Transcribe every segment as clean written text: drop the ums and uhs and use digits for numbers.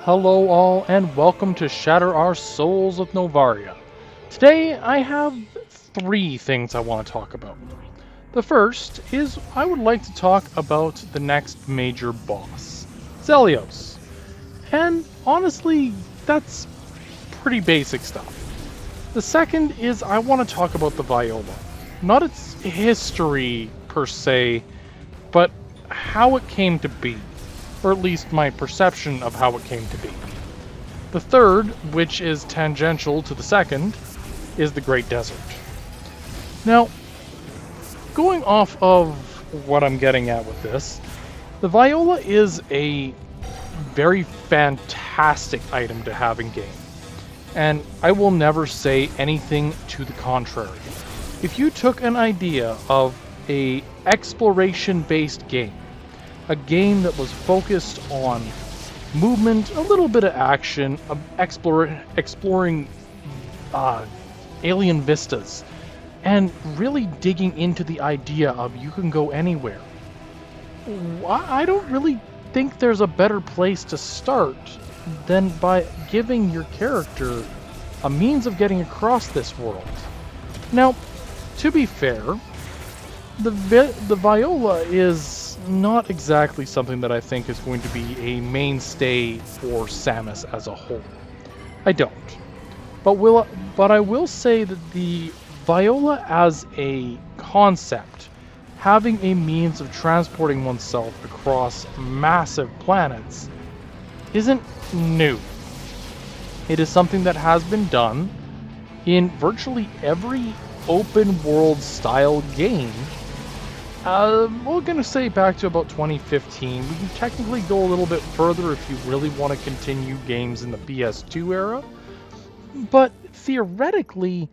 Hello all and welcome to Shatter Our Souls with Novaria. Today I have three things I want to talk about. The first is I would like to talk about the next major boss, Zelios. And honestly, that's pretty basic stuff. The second is I want to talk about the viola. Not its history per se, but how it came to be, or at least my perception of how it came to be. The third, which is tangential to the second, is the Great Desert. Now, going off of what I'm getting at with this, the viola is a very fantastic item to have in game, and I will never say anything to the contrary. If you took an idea of a exploration-based game, a game that was focused on movement, a little bit of action, exploring alien vistas, and really digging into the idea of you can go anywhere. I don't really think there's a better place to start than by giving your character a means of getting across this world. Now, to be fair, the viola is not exactly something that I think is going to be a mainstay for Samus as a whole. I don't. But I will say that the viola as a concept, having a means of transporting oneself across massive planets, isn't new. It is something that has been done in virtually every open world style game. We're going to say back to about 2015. We can technically go a little bit further if you really want to continue games in the PS2 era. But theoretically,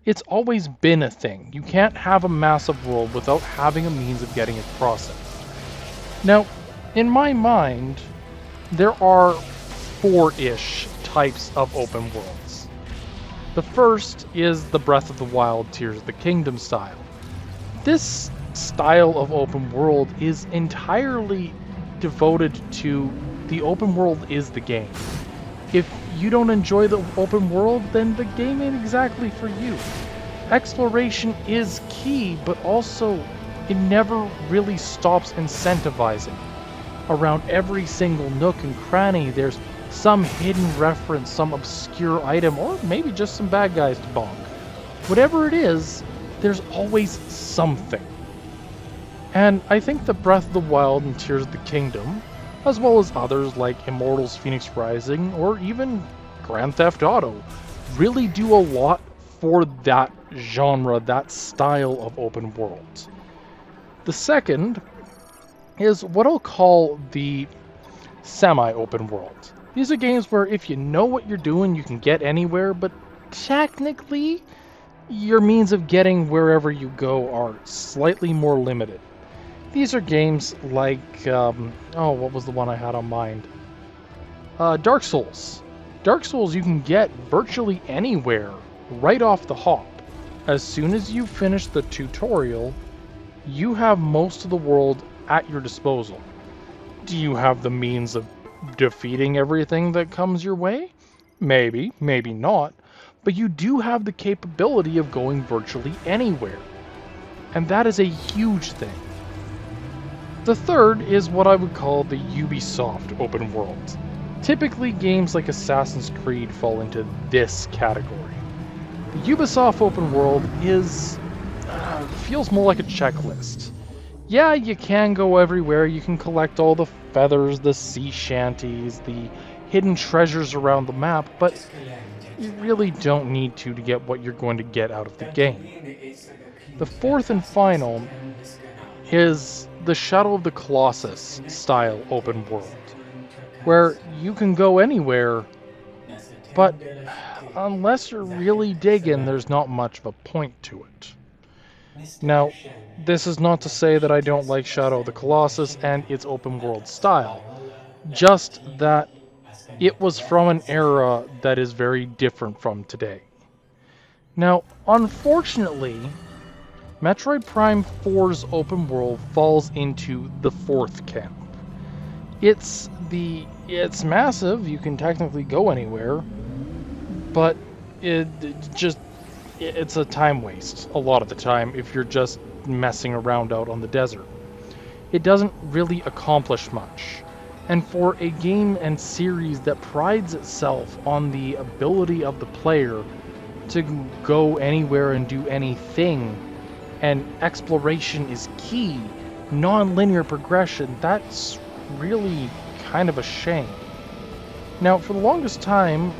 it's always been a thing. You can't have a massive world without having a means of getting across it. Now, in my mind, there are four-ish types of open worlds. The first is the Breath of the Wild Tears of the Kingdom style. This style of open world is entirely devoted to the open world is the game. If you don't enjoy the open world, then the game ain't exactly for you. Exploration is key, but also it never really stops incentivizing. Around every single nook and cranny, there's some hidden reference, some obscure item, or maybe just some bad guys to bonk. Whatever it is, there's always something. And I think that Breath of the Wild and Tears of the Kingdom, as well as others like Immortals Phoenix Rising or even Grand Theft Auto, really do a lot for that genre, that style of open worlds. The second is what I'll call the semi-open world. These are games where if you know what you're doing, you can get anywhere, but technically, your means of getting wherever you go are slightly more limited. These are games like, what was the one I had on mind? Dark Souls. Dark Souls you can get virtually anywhere, right off the hop. As soon as you finish the tutorial, you have most of the world at your disposal. Do you have the means of defeating everything that comes your way? Maybe, maybe not, but you do have the capability of going virtually anywhere. And that is a huge thing. The third is what I would call the Ubisoft open world. Typically, games like Assassin's Creed fall into this category. The Ubisoft open world feels more like a checklist. Yeah, you can go everywhere, you can collect all the feathers, the sea shanties, the hidden treasures around the map, but you really don't need to get what you're going to get out of the game. The fourth and final is the Shadow of the Colossus style open world, where you can go anywhere, but unless you're really digging, there's not much of a point to it. Now, this is not to say that I don't like Shadow of the Colossus and its open world style, just that it was from an era that is very different from today. Now, unfortunately, Metroid Prime 4's open world falls into the fourth camp. It's massive. You can technically go anywhere, but it's a time waste a lot of the time if you're just messing around out on the desert. It doesn't really accomplish much. And for a game and series that prides itself on the ability of the player to go anywhere and do anything, and exploration is key, non-linear progression, that's really kind of a shame. Now, for the longest time,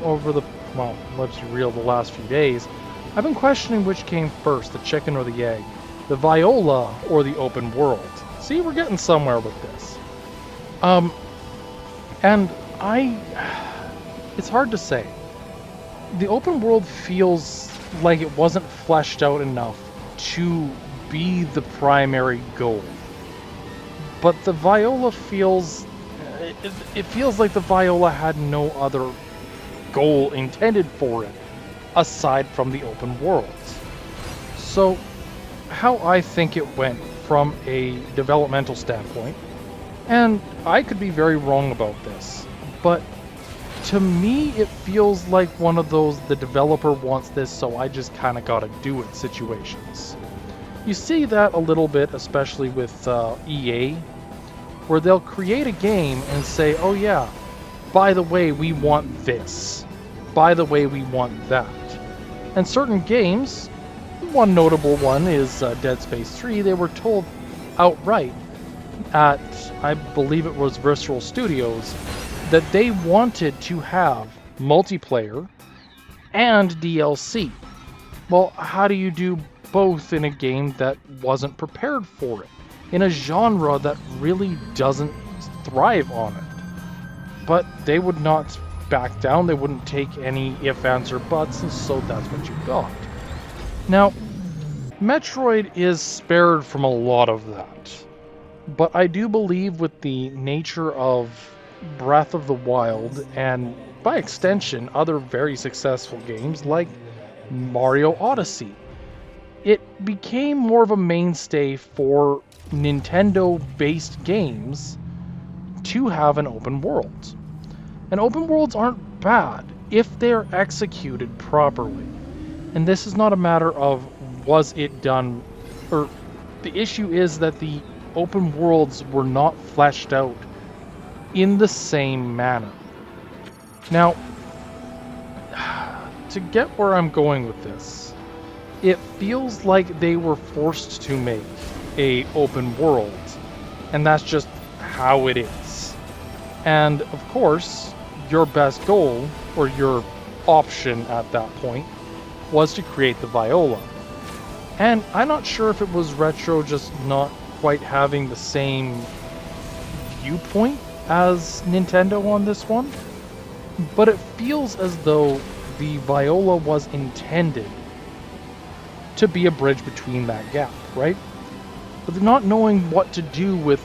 let's be real, the last few days, I've been questioning which came first, the chicken or the egg, the viola or the open world. See, we're getting somewhere with this. And it's hard to say. The open world feels like it wasn't fleshed out enough to be the primary goal. But the viola it feels like the viola had no other goal intended for it aside from the open worlds. So, how I think it went from a developmental standpoint, and I could be very wrong about this, but to me it feels like one of those the developer wants this so I just kind of gotta do it situations. You see that a little bit, especially with EA, where they'll create a game and say, oh yeah, by the way, we want this. By the way, we want that. And certain games, one notable one is Dead Space 3, they were told outright at, I believe it was Visceral Studios, that they wanted to have multiplayer and DLC. Well, how do you do both in a game that wasn't prepared for it? In a genre that really doesn't thrive on it? But they would not back down, they wouldn't take any ifs, ands, or buts, and so that's what you got. Now, Metroid is spared from a lot of that. But I do believe with the nature of Breath of the Wild, and by extension, other very successful games like Mario Odyssey, it became more of a mainstay for Nintendo-based games to have an open world. And open worlds aren't bad if they're executed properly. And this is not a matter of was it done, or the issue is that the open worlds were not fleshed out in the same manner. Now, to get where I'm going with this, it feels like they were forced to make a open world, and that's just how it is. And of course, your best goal, or your option at that point, was to create the viola. And I'm not sure if it was Retro just not quite having the same viewpoint as Nintendo on this one, but it feels as though the viola was intended to be a bridge between that gap, right? But not knowing what to do with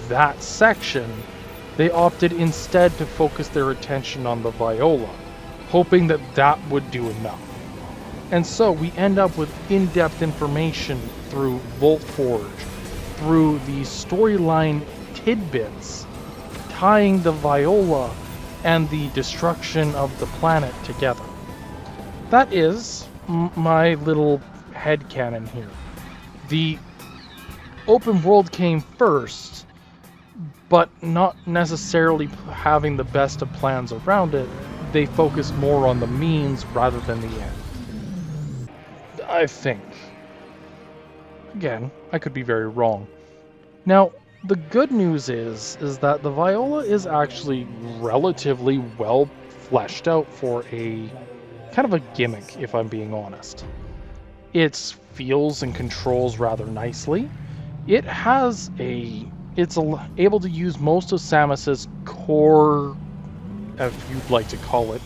that section, they opted instead to focus their attention on the viola, hoping that that would do enough. And so we end up with in-depth information through Volt Forge, through the storyline tidbits, tying the viola and the destruction of the planet together. That is my little headcanon here. The open world came first, but not necessarily having the best of plans around it. They focused more on the means rather than the end. I think. Again, I could be very wrong. Now, the good news is that the viola is actually relatively well fleshed out for a kind of a gimmick, if I'm being honest. It feels and controls rather nicely. It's able to use most of Samus's core, if you'd like to call it,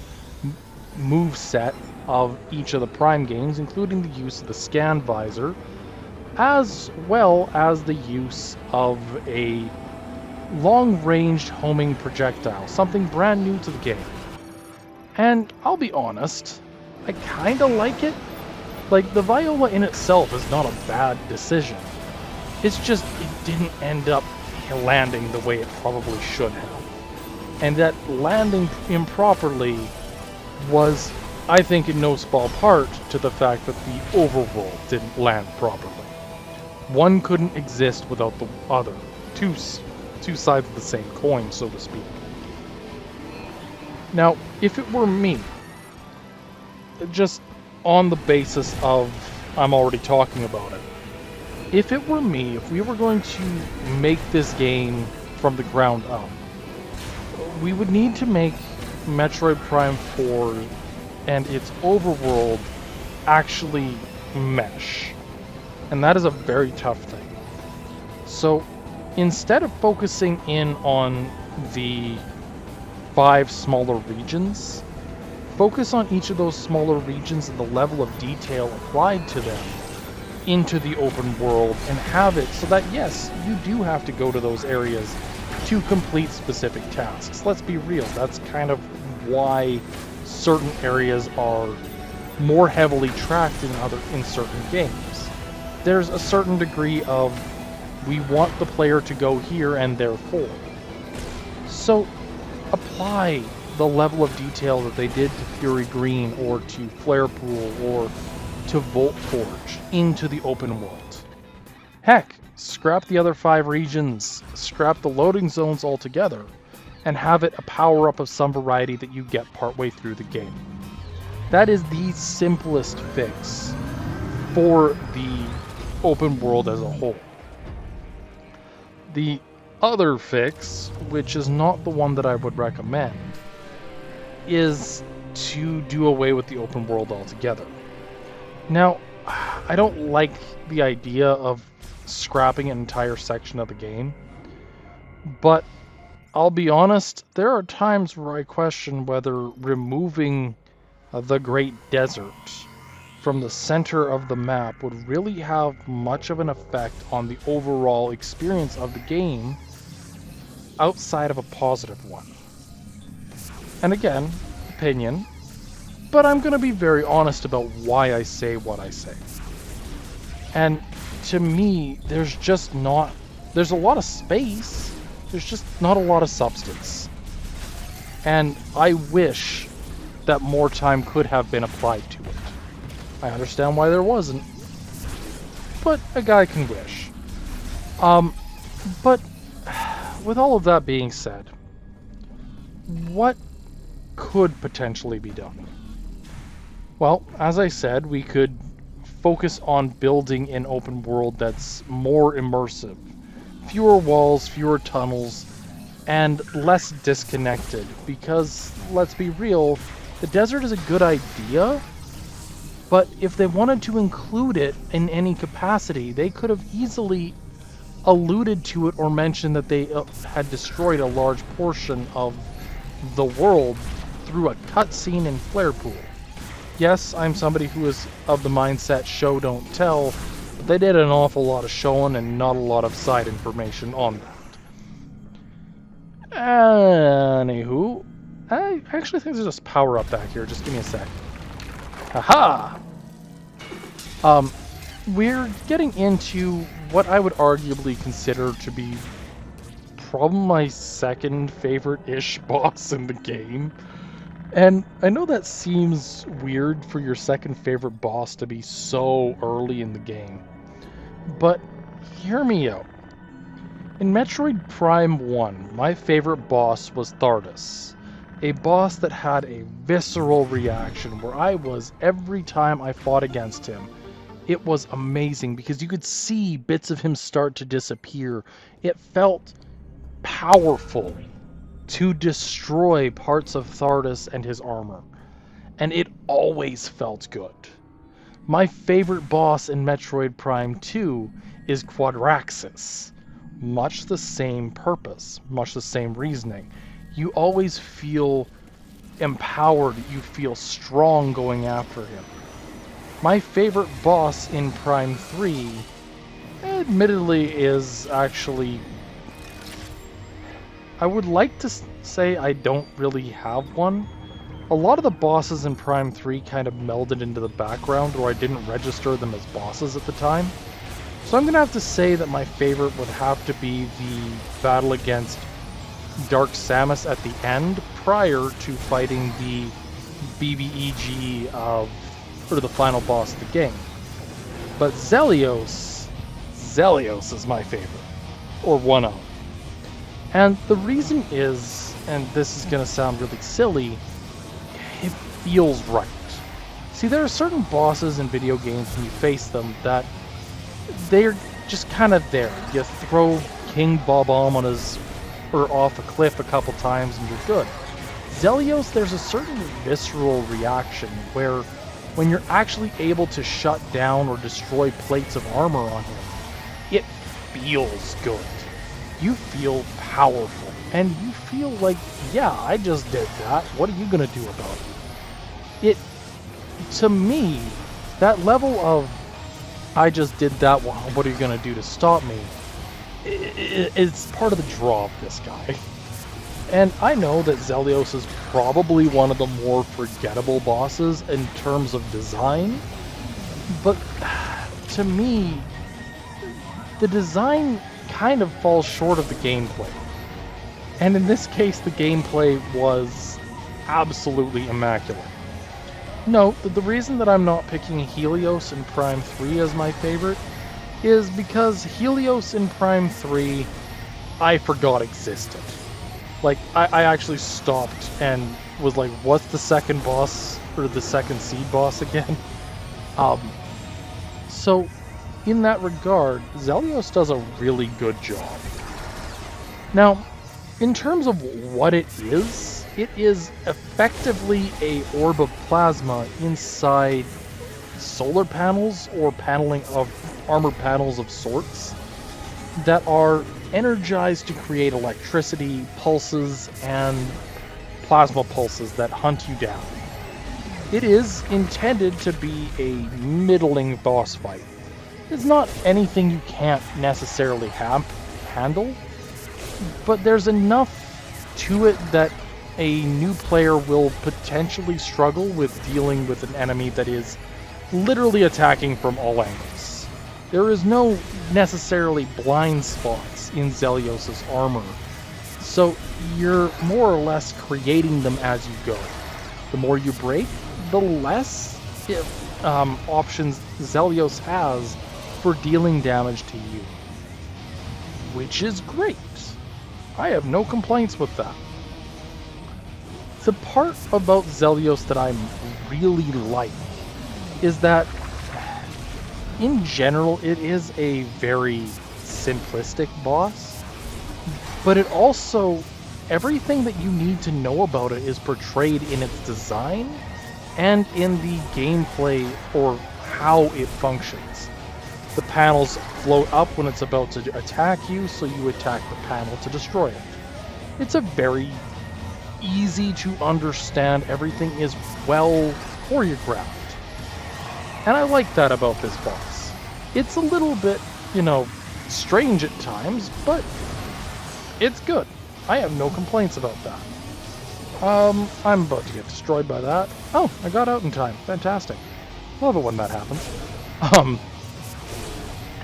move set of each of the Prime games, including the use of the scan visor, as well as the use of a long-range homing projectile, something brand new to the game. And I'll be honest, I kinda like it. Like, the viola in itself is not a bad decision. It's just, it didn't end up landing the way it probably should have. And that landing improperly was, I think, in no small part to the fact that the overworld didn't land properly. One couldn't exist without the other. Two sides of the same coin, so to speak. Now, if it were me, just on the basis of I'm already talking about it, if it were me, if we were going to make this game from the ground up, we would need to make Metroid Prime 4 and its overworld actually mesh. And that is a very tough thing. So instead of focusing in on the 5 smaller regions, focus on each of those smaller regions and the level of detail applied to them into the open world, and have it so that, yes, you do have to go to those areas to complete specific tasks. Let's be real, that's kind of why certain areas are more heavily tracked in certain games. There's a certain degree of, we want the player to go here and therefore. So apply the level of detail that they did to Fury Green or to Flare Pool or to Volt Forge into the open world. Heck, scrap the other 5 regions, scrap the loading zones altogether, and have it a power-up of some variety that you get partway through the game. That is the simplest fix for the open world as a whole. The other fix, which is not the one that I would recommend, is to do away with the open world altogether. Now, I don't like the idea of scrapping an entire section of the game, but I'll be honest, there are times where I question whether removing the Great Desert from the center of the map would really have much of an effect on the overall experience of the game outside of a positive one. And again, opinion, but I'm going to be very honest about why I say what I say. And to me, there's a lot of space, there's just not a lot of substance. And I wish that more time could have been applied to it. I understand why there wasn't, but a guy can wish. But with all of that being said, what could potentially be done? Well, as I said, we could focus on building an open world that's more immersive. Fewer walls, fewer tunnels, and less disconnected. Because, let's be real, the desert is a good idea, but if they wanted to include it in any capacity, they could have easily alluded to it or mentioned that they had destroyed a large portion of the world through a cutscene in Flare Pool. Yes, I'm somebody who is of the mindset show don't tell, but they did an awful lot of showing and not a lot of side information on that. Anywho, I actually think there's a power up back here. Just give me a sec. Haha! We're getting into what I would arguably consider to be probably my second favorite-ish boss in the game. And I know that seems weird for your second favorite boss to be so early in the game, but hear me out. In Metroid Prime 1, my favorite boss was Thardus, a boss that had a visceral reaction where I was, every time I fought against him, it was amazing because you could see bits of him start to disappear. It felt powerful to destroy parts of Thardus and his armor, and it always felt good. My favorite boss in Metroid Prime 2 is Quadraxis. Much the same purpose, much the same reasoning. You always feel empowered, you feel strong going after him. My favorite boss in Prime 3, admittedly, is actually... I would like to say I don't really have one. A lot of the bosses in Prime 3 kind of melded into the background, or I didn't register them as bosses at the time. So I'm going to have to say that my favorite would have to be the battle against Dark Samus at the end, prior to fighting the BBEG or the final boss of the game. But Zelios is my favorite, or one of. And the reason is, and this is going to sound really silly, it feels right. See, there are certain bosses in video games when you face them that they're just kind of there. You throw King Bob-omb on his, or off a cliff a couple times and you're good. Zelios, there's a certain visceral reaction where when you're actually able to shut down or destroy plates of armor on him, it feels good. You feel powerful, and you feel like, yeah, I just did that. What are you gonna do about it? To me, that level of, I just did that, well, what are you gonna do to stop me? It's part of the draw of this guy. And I know that Zelios is probably one of the more forgettable bosses in terms of design, but to me, the design kind of falls short of the gameplay. And in this case, the gameplay was absolutely immaculate. Note that the reason that I'm not picking Helios in Prime 3 as my favorite is because Helios in Prime 3 I forgot existed. Like, I actually stopped and was like, what's the second boss, or the second seed boss again? So, in that regard, Zelios does a really good job. Now, in terms of what it is effectively a orb of plasma inside solar panels or paneling of armor panels of sorts that are energized to create electricity pulses and plasma pulses that hunt you down. It is intended to be a middling boss fight. It's not anything you can't necessarily handle, but there's enough to it that a new player will potentially struggle with dealing with an enemy that is literally attacking from all angles. There is no necessarily blind spots in Zelios' armor, so you're more or less creating them as you go. The more you break, the less options Zelios has for dealing damage to you. Which is great. I have no complaints with that. The part about Zelios that I really like is that, in general, it is a very simplistic boss, but it also, everything that you need to know about it is portrayed in its design and in the gameplay or how it functions. The panels float up when it's about to attack you, so you attack the panel to destroy it. It's a very easy to understand, everything is well choreographed. And I like that about this boss. It's a little bit, strange at times, but it's good. I have no complaints about that. I'm about to get destroyed by that. Oh, I got out in time. Fantastic. Love it when that happens.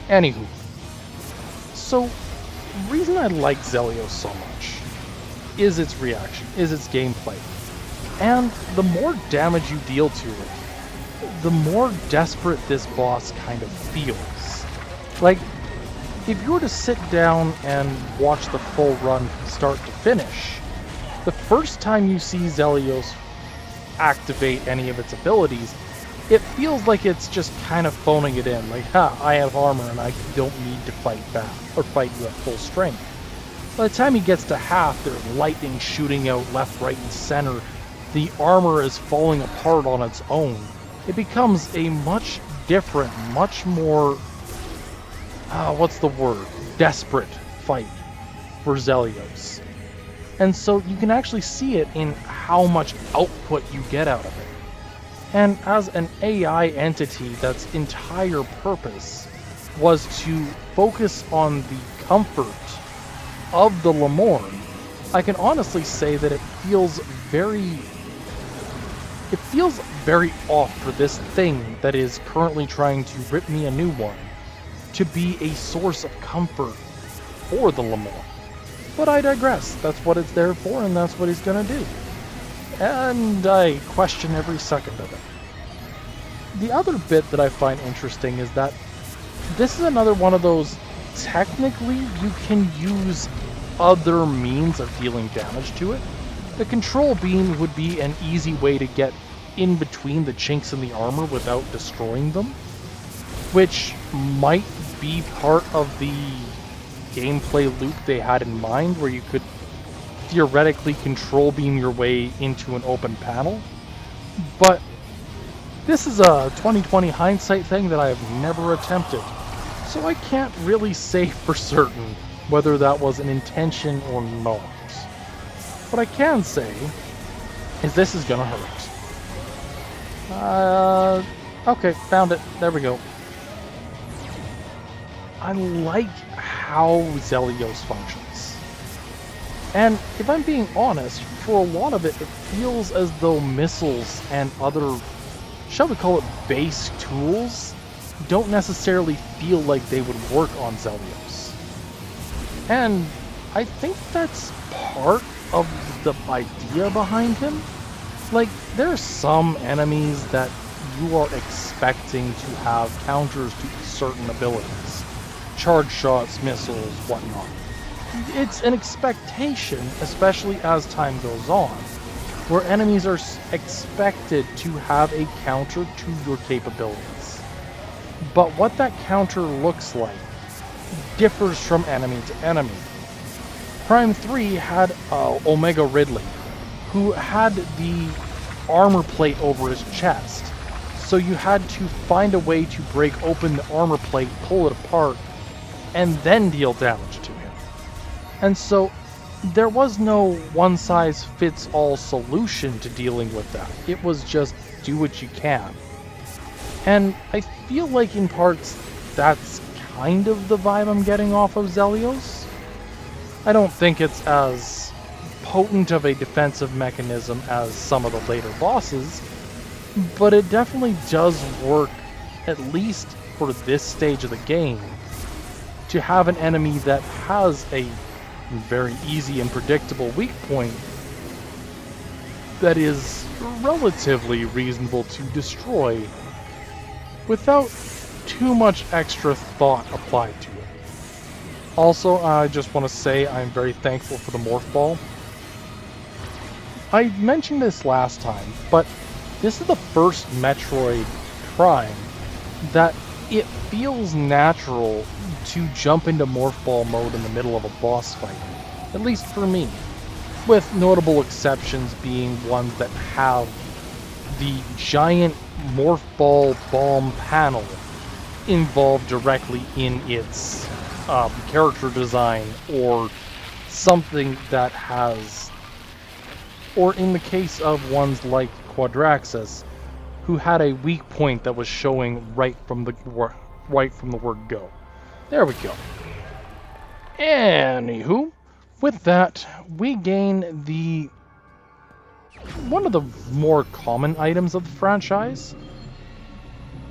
Anywho. So, the reason I like Zelios so much is its reaction, is its gameplay. And the more damage you deal to it, the more desperate this boss kind of feels. Like, if you were to sit down and watch the full run from start to finish, the first time you see Zelios activate any of its abilities, it feels like it's just kind of phoning it in, like, I have armor and I don't need to fight back, or fight you at full strength. By the time he gets to half, there's lightning shooting out left, right, and center. The armor is falling apart on its own. It becomes a much different, much more, desperate fight for Zelios. And so you can actually see it in how much output you get out of it. And as an AI entity that's entire purpose was to focus on the comfort of the Lemorn, I can honestly say that it feels very off for this thing that is currently trying to rip me a new one to be a source of comfort for the Lamar. But I digress. That's what it's there for, and that's what he's gonna do. And I question every second of it. The other bit that I find interesting is that this is another one of those, technically you can use other means of dealing damage to it. The control beam would be an easy way to get in between the chinks in the armor without destroying them, which might be part of the gameplay loop they had in mind, where you could theoretically control beam your way into an open panel. But this is a 2020 hindsight thing that I have never attempted, so I can't really say for certain whether that was an intention or not. What I can say is this is gonna hurt. Okay, found it. There we go. I like how Zelios functions. And if I'm being honest, for a lot of it, it feels as though missiles and other, shall we call it, base tools don't necessarily feel like they would work on Zelios. And I think that's part of the idea behind him. Like, there are some enemies that you are expecting to have counters to certain abilities. Charge shots, missiles, whatnot. It's an expectation, especially as time goes on, where enemies are expected to have a counter to your capabilities. But what that counter looks like differs from enemy to enemy. Prime 3 had Omega Ridley, who had the armor plate over his chest. So you had to find a way to break open the armor plate, pull it apart, and then deal damage to him. And so there was no one-size-fits-all solution to dealing with that. It was just do what you can. And I feel like in parts that's kind of the vibe I'm getting off of Zelios. I don't think it's as potent of a defensive mechanism as some of the later bosses, but it definitely does work, at least for this stage of the game, to have an enemy that has a very easy and predictable weak point that is relatively reasonable to destroy without too much extra thought applied to it. Also, I just want to say I'm very thankful for the Morph Ball. I mentioned this last time, but this is the first Metroid Prime that it feels natural to jump into Morph Ball mode in the middle of a boss fight, at least for me, with notable exceptions being ones that have the giant Morph Ball bomb panel involved directly in its character design, or something that has, or in the case of ones like Quadraxis, who had a weak point that was showing right from the word go. There we go. Anywho, with that, we gain the one of the more common items of the franchise,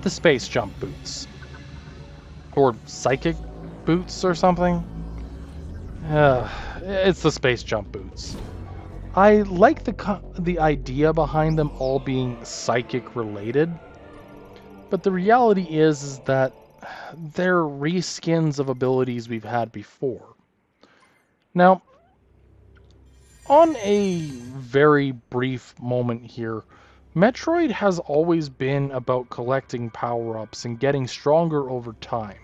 the space jump boots. Or psychic boots or something. It's the space jump boots. I like the idea behind them all being psychic related, but the reality is that they're reskins of abilities we've had before. Now, on a very brief moment here, Metroid has always been about collecting power-ups and getting stronger over time.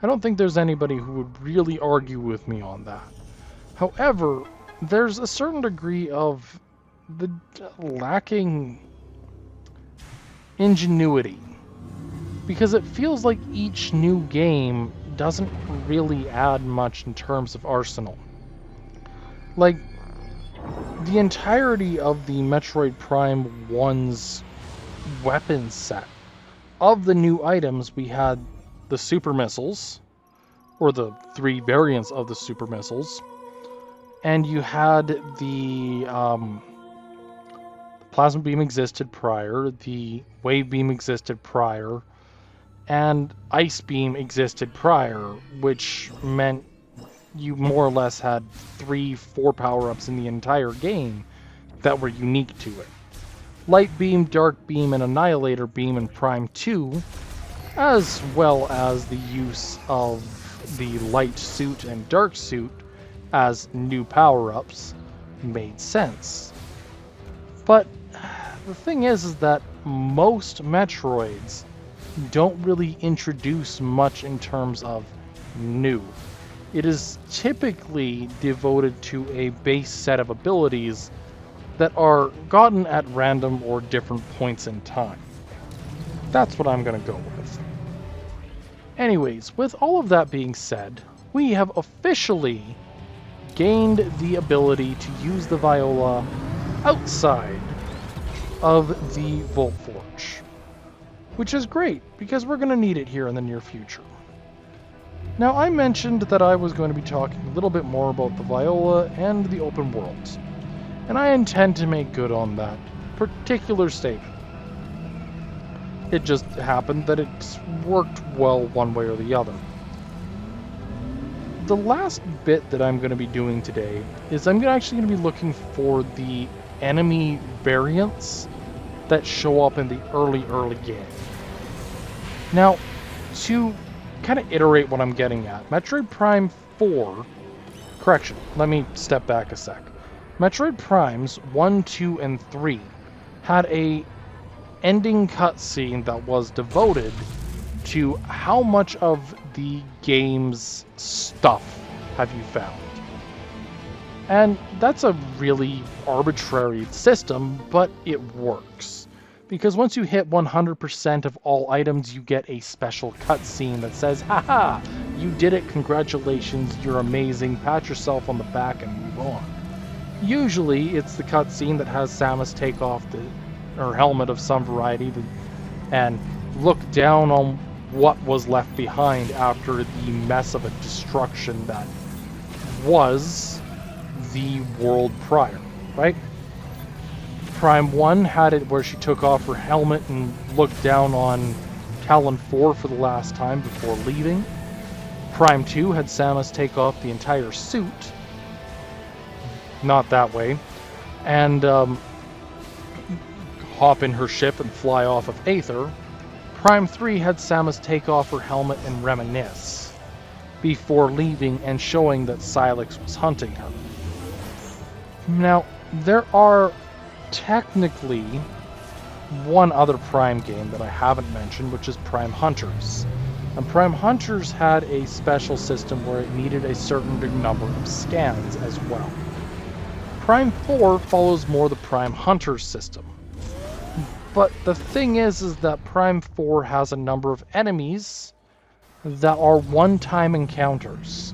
I don't think there's anybody who would really argue with me on that. However, there's a certain degree of the lacking ingenuity, because it feels like each new game doesn't really add much in terms of arsenal. Like, the entirety of the Metroid Prime 1's weapon set, of the new items, we had the super missiles, or the 3 variants of the super missiles, and you had the plasma beam existed prior, the wave beam existed prior, and Ice Beam existed prior, which meant you more or less had 3-4 power-ups in the entire game that were unique to it. Light Beam, Dark Beam, and Annihilator Beam in Prime 2, as well as the use of the Light Suit and Dark Suit as new power-ups, made sense. But the thing is that most Metroids don't really introduce much in terms of new. It is typically devoted to a base set of abilities that are gotten at random or different points in time. That's what I'm going to go with. Anyways, with all of that being said, we have officially gained the ability to use the viola outside of the Volt Forge, which is great because we're going to need it here in the near future. Now, I mentioned that I was going to be talking a little bit more about the viola and the open worlds, and I intend to make good on that particular statement. It just happened that it's worked well one way or the other. The last bit that I'm going to be doing today is I'm actually going to be looking for the enemy variants that show up in the early game. Now, to kind of iterate what I'm getting at, Metroid Prime 4, correction, let me step back a sec. Metroid Primes 1, 2, and 3 had a ending cutscene that was devoted to how much of the game's stuff have you found. And that's a really arbitrary system, but it works. Because once you hit 100% of all items, you get a special cutscene that says, haha, you did it, congratulations, you're amazing, pat yourself on the back and move on. Usually, it's the cutscene that has Samus take off her helmet of some variety and look down on what was left behind after the mess of a destruction that was the world prior, right? Prime 1 had it where she took off her helmet and looked down on Talon 4 for the last time before leaving. Prime 2 had Samus take off the entire suit, not that way, and hop in her ship and fly off of Aether. Prime 3 had Samus take off her helmet and reminisce before leaving and showing that Sylix was hunting her. Now, there are technically one other Prime game that I haven't mentioned, which is Prime Hunters. And Prime Hunters had a special system where it needed a certain number of scans as well. Prime 4 follows more the Prime Hunters system. But the thing is that Prime 4 has a number of enemies that are one-time encounters.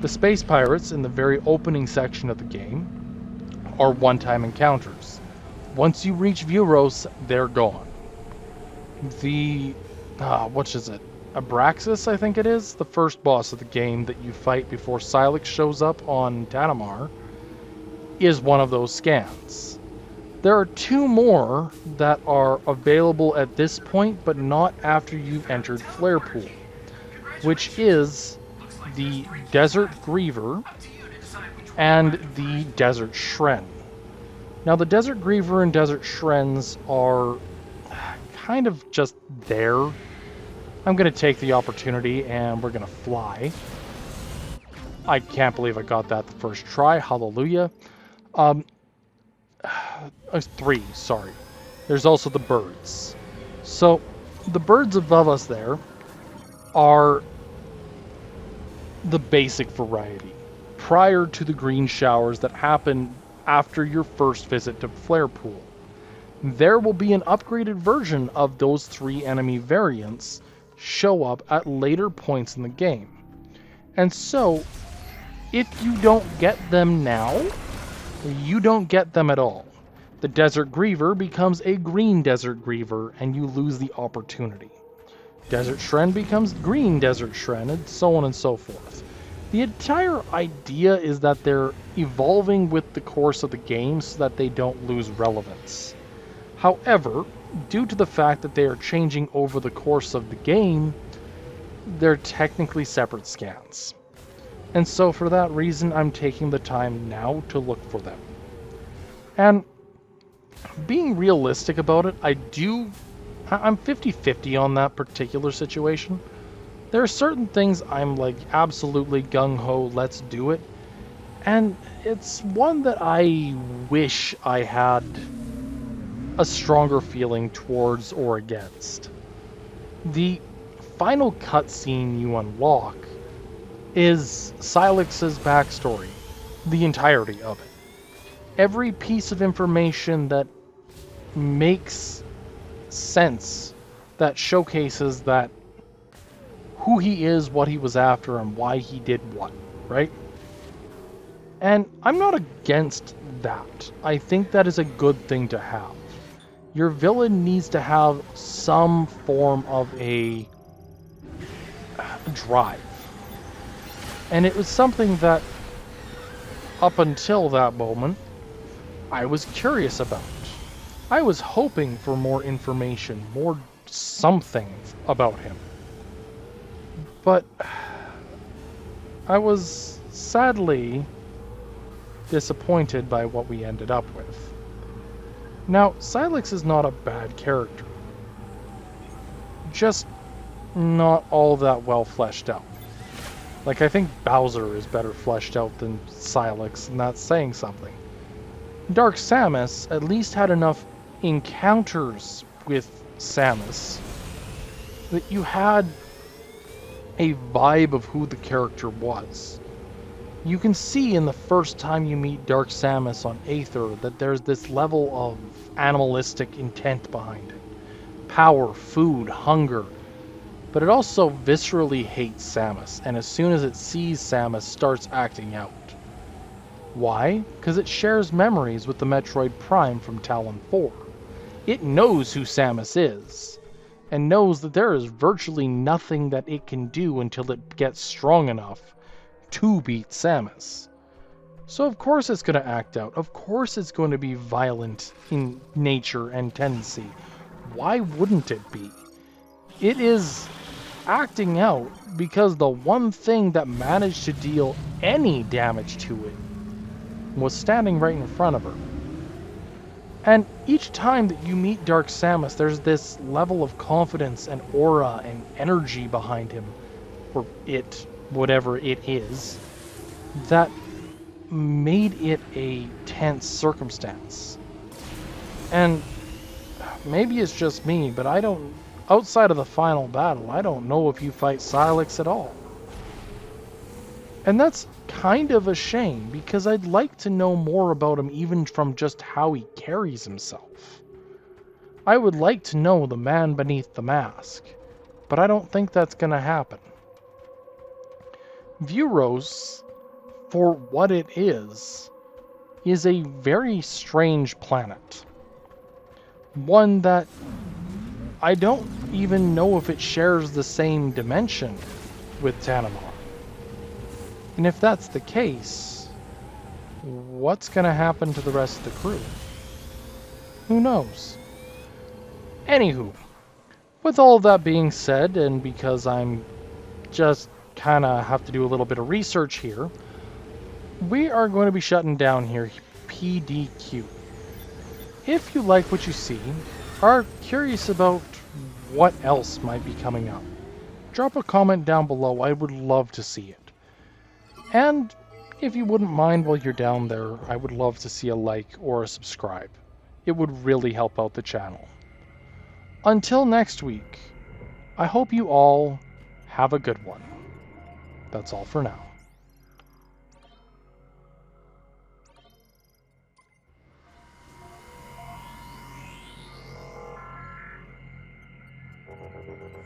The Space Pirates in the very opening section of the game are one-time encounters. Once you reach Vuros, they're gone. The, what is it? Abraxas, I think it is? The first boss of the game that you fight before Sylix shows up on Tanamar is one of those scans. There are 2 more that are available at this point, but not after you've entered Flarepool, which is the Desert Griever and the Desert Shren. Now, the Desert Griever and Desert Shrens are kind of just there. I'm going to take the opportunity and we're going to fly. I can't believe I got that the first try. Hallelujah. 3, sorry. There's also the birds. So, the birds above us there are the basic variety, prior to the green showers that happen after your first visit to Flarepool. There will be an upgraded version of those 3 enemy variants show up at later points in the game. And so, if you don't get them now, you don't get them at all. The Desert Griever becomes a green Desert Griever and you lose the opportunity. Desert Shren becomes green Desert Shren, and so on and so forth. The entire idea is that they're evolving with the course of the game so that they don't lose relevance. However, due to the fact that they are changing over the course of the game, they're technically separate scans. And so for that reason, I'm taking the time now to look for them. And being realistic about it, I'm 50-50 on that particular situation. There are certain things I'm like absolutely gung-ho, let's do it. And it's one that I wish I had a stronger feeling towards or against. The final cutscene you unlock is Silex's backstory, the entirety of it. Every piece of information that makes sense, that showcases that who he is, what he was after, and why he did what, right? And I'm not against that. I think that is a good thing to have. Your villain needs to have some form of a drive. And it was something that, up until that moment, I was curious about. I was hoping for more information, more something about him. But I was sadly disappointed by what we ended up with. Now, Silex is not a bad character. Just not all that well fleshed out. Like, I think Bowser is better fleshed out than Silex, and that's saying something. Dark Samus at least had enough encounters with Samus that you had a vibe of who the character was. You can see in the first time you meet Dark Samus on Aether that there's this level of animalistic intent behind it. Power, food, hunger. But it also viscerally hates Samus, and as soon as it sees Samus, starts acting out. Why? Because it shares memories with the Metroid Prime from Talon 4. It knows who Samus is, and knows that there is virtually nothing that it can do until it gets strong enough to beat Samus. So of course it's going to act out. Of course it's going to be violent in nature and tendency. Why wouldn't it be? It is acting out because the one thing that managed to deal any damage to it was standing right in front of her. And each time that you meet Dark Samus, there's this level of confidence and aura and energy behind him, or it, whatever it is, that made it a tense circumstance. And maybe it's just me, but outside of the final battle, I don't know if you fight Silex at all. And that's kind of a shame, because I'd like to know more about him even from just how he carries himself. I would like to know the man beneath the mask, but I don't think that's going to happen. Vuros, for what it is a very strange planet. One that I don't even know if it shares the same dimension with Tanamar. And if that's the case, what's going to happen to the rest of the crew? Who knows? Anywho, with all of that being said, and because I'm just kind of have to do a little bit of research here, we are going to be shutting down here PDQ. If you like what you see, are curious about what else might be coming up, drop a comment down below. I would love to see it. And if you wouldn't mind while you're down there, I would love to see a like or a subscribe. It would really help out the channel. Until next week, I hope you all have a good one. That's all for now.